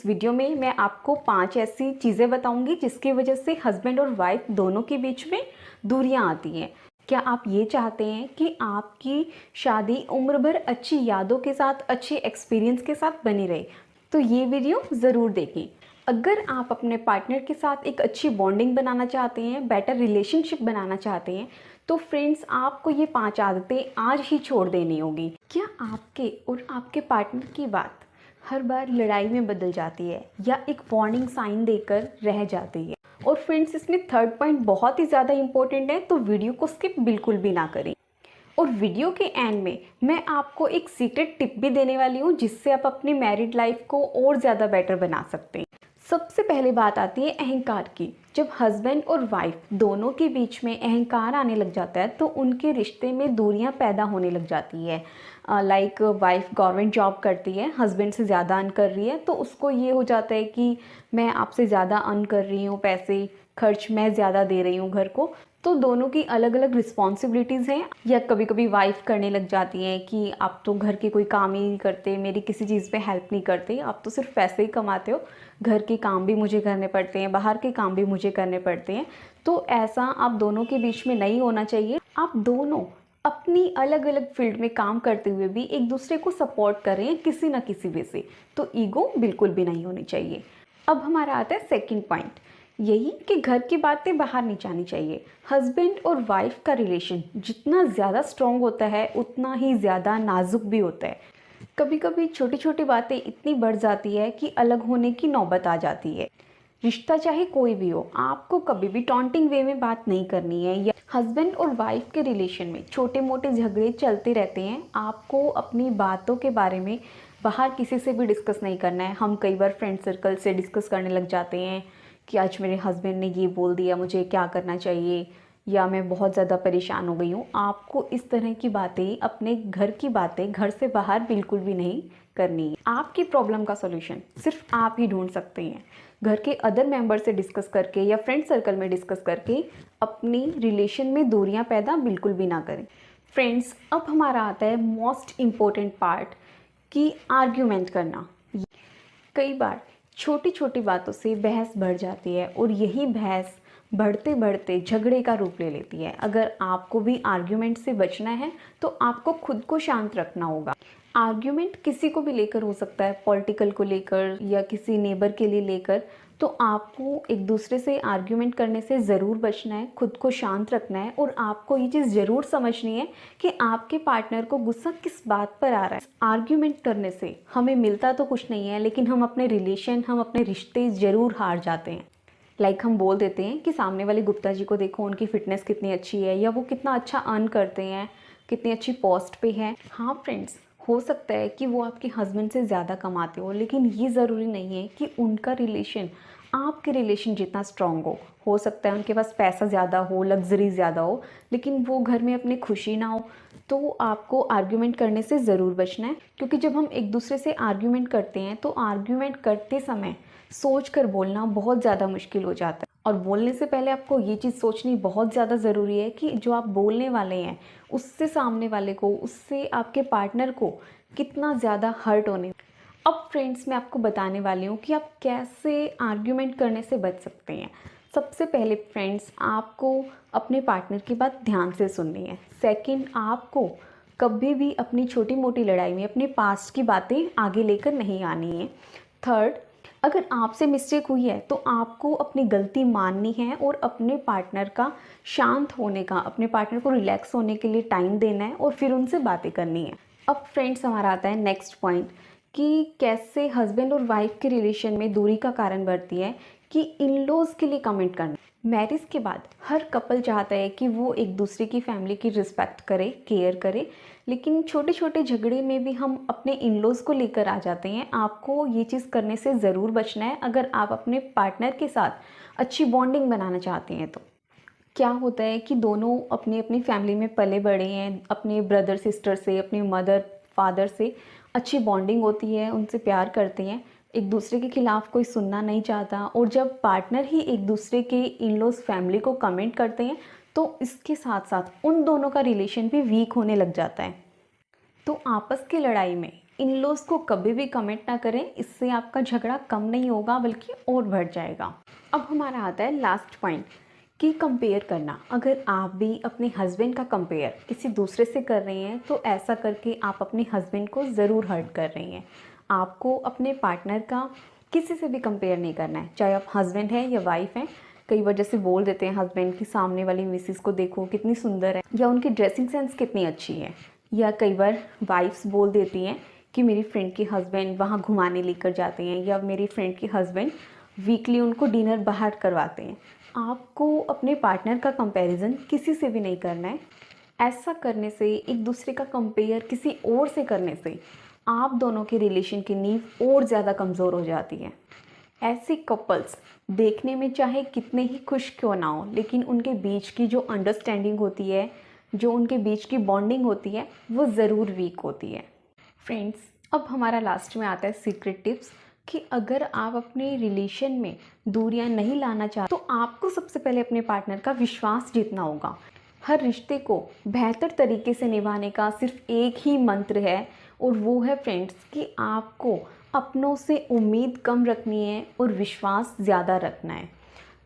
इस वीडियो में मैं आपको 5 ऐसी चीज़ें बताऊंगी जिसकी वजह से हस्बैंड और वाइफ दोनों के बीच में दूरियां आती हैं। क्या आप ये चाहते हैं कि आपकी शादी उम्र भर अच्छी यादों के साथ, अच्छे एक्सपीरियंस के साथ बनी रहे? तो ये वीडियो ज़रूर देखें। अगर आप अपने पार्टनर के साथ एक अच्छी बॉन्डिंग बनाना चाहते हैं, बेटर रिलेशनशिप बनाना चाहते हैं, तो फ्रेंड्स आपको ये 5 आदतें आज ही छोड़ देनी होगी। क्या आपके और आपके पार्टनर की बात हर बार लड़ाई में बदल जाती है या एक वार्निंग साइन देकर रह जाती है? और फ्रेंड्स इसमें थर्ड पॉइंट बहुत ही ज़्यादा इंपॉर्टेंट है, तो वीडियो को स्किप बिल्कुल भी ना करें। और वीडियो के एंड में मैं आपको एक सीक्रेट टिप भी देने वाली हूँ जिससे आप अपनी मैरिड लाइफ को और ज़्यादा बेटर बना सकते हैं। सबसे पहले बात आती है अहंकार की। जब हस्बैंड और वाइफ दोनों के बीच में अहंकार आने लग जाता है तो उनके रिश्ते में दूरियां पैदा होने लग जाती है। लाइक वाइफ गवर्नमेंट जॉब करती है, हस्बैंड से ज़्यादा अर्न कर रही है, तो उसको ये हो जाता है कि मैं आपसे ज़्यादा अर्न कर रही हूँ, पैसे खर्च मैं ज़्यादा दे रही हूँ घर को। तो दोनों की अलग अलग रिस्पॉन्सिबिलिटीज़ हैं। या कभी कभी वाइफ करने लग जाती हैं कि आप तो घर के कोई काम ही नहीं करते, मेरी किसी चीज़ पे हेल्प नहीं करते, आप तो सिर्फ पैसे ही कमाते हो, घर के काम भी मुझे करने पड़ते हैं, बाहर के काम भी मुझे करने पड़ते हैं। तो ऐसा आप दोनों के बीच में नहीं होना चाहिए। आप दोनों अपनी अलग अलग फील्ड में काम करते हुए भी एक दूसरे को सपोर्ट करें किसी ना किसी वे से। तो ईगो बिल्कुल भी नहीं होनी चाहिए। अब हमारा आता है सेकंड पॉइंट, यही कि घर की बातें बाहर नहीं जानी चाहिए। हस्बैंड और वाइफ का रिलेशन जितना ज़्यादा स्ट्रॉन्ग होता है उतना ही ज़्यादा नाजुक भी होता है। कभी कभी छोटी छोटी बातें इतनी बढ़ जाती है कि अलग होने की नौबत आ जाती है। रिश्ता चाहे कोई भी हो, आपको कभी भी टॉन्टिंग वे में बात नहीं करनी है। या हस्बैंड और वाइफ के रिलेशन में छोटे मोटे झगड़े चलते रहते हैं, आपको अपनी बातों के बारे में बाहर किसी से भी डिस्कस नहीं करना है। हम कई बार फ्रेंड सर्कल से डिस्कस करने लग जाते हैं कि आज मेरे हस्बैंड ने ये बोल दिया, मुझे क्या करना चाहिए, या मैं बहुत ज़्यादा परेशान हो गई हूँ। आपको इस तरह की बातें, अपने घर की बातें घर से बाहर बिल्कुल भी नहीं करनी है। आपकी प्रॉब्लम का सॉल्यूशन सिर्फ आप ही ढूंढ सकते हैं। घर के अदर मेंबर से डिस्कस करके या फ्रेंड सर्कल में डिस्कस करके अपनी रिलेशन में दूरियां पैदा बिल्कुल भी ना करें। फ्रेंड्स, अब हमारा आता है मोस्ट इम्पोर्टेंट पार्ट कि आर्ग्यूमेंट करना। कई बार छोटी छोटी बातों से बहस बढ़ जाती है और यही बहस बढ़ते बढ़ते झगड़े का रूप ले लेती है। अगर आपको भी आर्ग्यूमेंट से बचना है तो आपको खुद को शांत रखना होगा। आर्ग्यूमेंट किसी को भी लेकर हो सकता है, पॉलिटिकल को लेकर या किसी नेबर के लिए लेकर। तो आपको एक दूसरे से आर्ग्यूमेंट करने से ज़रूर बचना है, खुद को शांत रखना है और आपको ये चीज़ ज़रूर समझनी है कि आपके पार्टनर को गुस्सा किस बात पर आ रहा है। आर्ग्यूमेंट करने से हमें मिलता तो कुछ नहीं है, लेकिन हम अपने रिलेशन, हम अपने रिश्ते ज़रूर हार जाते हैं। हम बोल देते हैं कि सामने वाले गुप्ता जी को देखो, उनकी फिटनेस कितनी अच्छी है, या वो कितना अच्छा अर्न करते हैं, कितनी अच्छी पोस्ट पे है। हाँ फ्रेंड्स, हो सकता है कि वो आपके हस्बैंड से ज़्यादा कमाते हो, लेकिन ये ज़रूरी नहीं है कि उनका रिलेशन आपके रिलेशन जितना स्ट्रॉन्ग हो सकता है उनके पास पैसा ज़्यादा हो, लग्जरी ज़्यादा हो, लेकिन वो घर में अपनी खुशी ना हो। तो आपको आर्ग्यूमेंट करने से ज़रूर बचना है, क्योंकि जब हम एक दूसरे से आर्ग्यूमेंट करते हैं तो आर्ग्यूमेंट करते समय सोच कर बोलना बहुत ज़्यादा मुश्किल हो जाता है। और बोलने से पहले आपको ये चीज़ सोचनी बहुत ज़्यादा ज़रूरी है कि जो आप बोलने वाले हैं उससे सामने वाले को, उससे आपके पार्टनर को कितना ज़्यादा हर्ट होने। अब फ्रेंड्स, मैं आपको बताने वाली हूँ कि आप कैसे आर्ग्यूमेंट करने से बच सकते हैं। सबसे पहले फ्रेंड्स, आपको अपने पार्टनर की बात ध्यान से सुननी है। सेकंड, आपको कभी भी अपनी छोटी मोटी लड़ाई में अपने पास्ट की बातें आगे लेकर नहीं आनी है। थर्ड, अगर आपसे मिस्टेक हुई है तो आपको अपनी गलती माननी है और अपने पार्टनर का शांत होने का, अपने पार्टनर को रिलैक्स होने के लिए टाइम देना है और फिर उनसे बातें करनी है। अब फ्रेंड्स, हमारा आता है नेक्स्ट पॉइंट कि कैसे हस्बैंड और वाइफ के रिलेशन में दूरी का कारण बढ़ती है कि इन लॉज के लिए कमेंट करना। मैरिज के बाद हर कपल चाहता है कि वो एक दूसरे की फैमिली की रिस्पेक्ट करे, केयर करे, लेकिन छोटे छोटे झगड़े में भी हम अपने इन लॉज को लेकर आ जाते हैं। आपको ये चीज़ करने से ज़रूर बचना है अगर आप अपने पार्टनर के साथ अच्छी बॉन्डिंग बनाना चाहते हैं। तो क्या होता है कि दोनों अपनी अपनी फैमिली में पले बड़े हैं, अपने ब्रदर सिस्टर से, अपने मदर फादर से अच्छी बॉन्डिंग होती है, उनसे प्यार करते हैं, एक दूसरे के खिलाफ कोई सुनना नहीं चाहता। और जब पार्टनर ही एक दूसरे के इन लॉज फैमिली को कमेंट करते हैं तो इसके साथ साथ उन दोनों का रिलेशन भी वीक होने लग जाता है। तो आपस की लड़ाई में इन लॉज़ को कभी भी कमेंट ना करें, इससे आपका झगड़ा कम नहीं होगा बल्कि और बढ़ जाएगा। अब हमारा आता है लास्ट पॉइंट कि कंपेयर करना। अगर आप भी अपने हस्बैंड का कंपेयर किसी दूसरे से कर रही हैं तो ऐसा करके आप अपने हस्बैंड को ज़रूर हर्ट कर रही हैं। आपको अपने पार्टनर का किसी से भी कंपेयर नहीं करना है, चाहे आप हस्बैंड हैं या वाइफ हैं। कई बार जैसे बोल देते हैं हस्बैंड की सामने वाली मिसेस को देखो कितनी सुंदर है, या उनकी ड्रेसिंग सेंस कितनी अच्छी है। या कई बार वाइफ्स बोल देती हैं कि मेरी फ्रेंड के हस्बैंड वहाँ घुमाने लेकर जाते हैं, या मेरी फ्रेंड के हस्बैंड वीकली उनको डिनर बाहर करवाते हैं। आपको अपने पार्टनर का कंपैरिजन किसी से भी नहीं करना है। ऐसा करने से, एक दूसरे का कंपेयर किसी और से करने से आप दोनों के रिलेशन की नींव और ज़्यादा कमज़ोर हो जाती है। ऐसे कपल्स देखने में चाहे कितने ही खुश क्यों ना हो, लेकिन उनके बीच की जो अंडरस्टैंडिंग होती है, जो उनके बीच की बॉन्डिंग होती है, वो ज़रूर वीक होती है। फ्रेंड्स, अब हमारा लास्ट में आता है सीक्रेट टिप्स कि अगर आप अपने रिलेशन में दूरियां नहीं लाना चाहते तो आपको सबसे पहले अपने पार्टनर का विश्वास जीतना होगा। हर रिश्ते को बेहतर तरीके से निभाने का सिर्फ एक ही मंत्र है, और वो है फ्रेंड्स कि आपको अपनों से उम्मीद कम रखनी है और विश्वास ज़्यादा रखना है।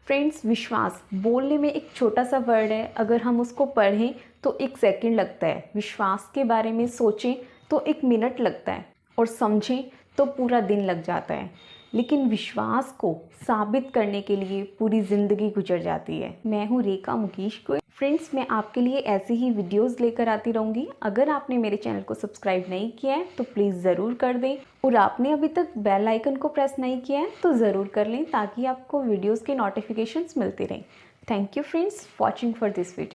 फ्रेंड्स, विश्वास बोलने में एक छोटा सा वर्ड है, अगर हम उसको पढ़ें तो 1 सेकंड लगता है, विश्वास के बारे में सोचें तो 1 मिनट लगता है, और समझें तो पूरा दिन लग जाता है। लेकिन विश्वास को साबित करने के लिए पूरी ज़िंदगी गुजर जाती है। मैं हूँ रेखा मुकेश को। फ्रेंड्स, मैं आपके लिए ऐसे ही वीडियोस लेकर आती रहूँगी। अगर आपने मेरे चैनल को सब्सक्राइब नहीं किया है तो प्लीज़ ज़रूर कर दें, और आपने अभी तक बेल आइकन को प्रेस नहीं किया है तो ज़रूर कर लें, ताकि आपको वीडियोज़ के नोटिफिकेशंस मिलते रहें। Thank you friends watching for this video.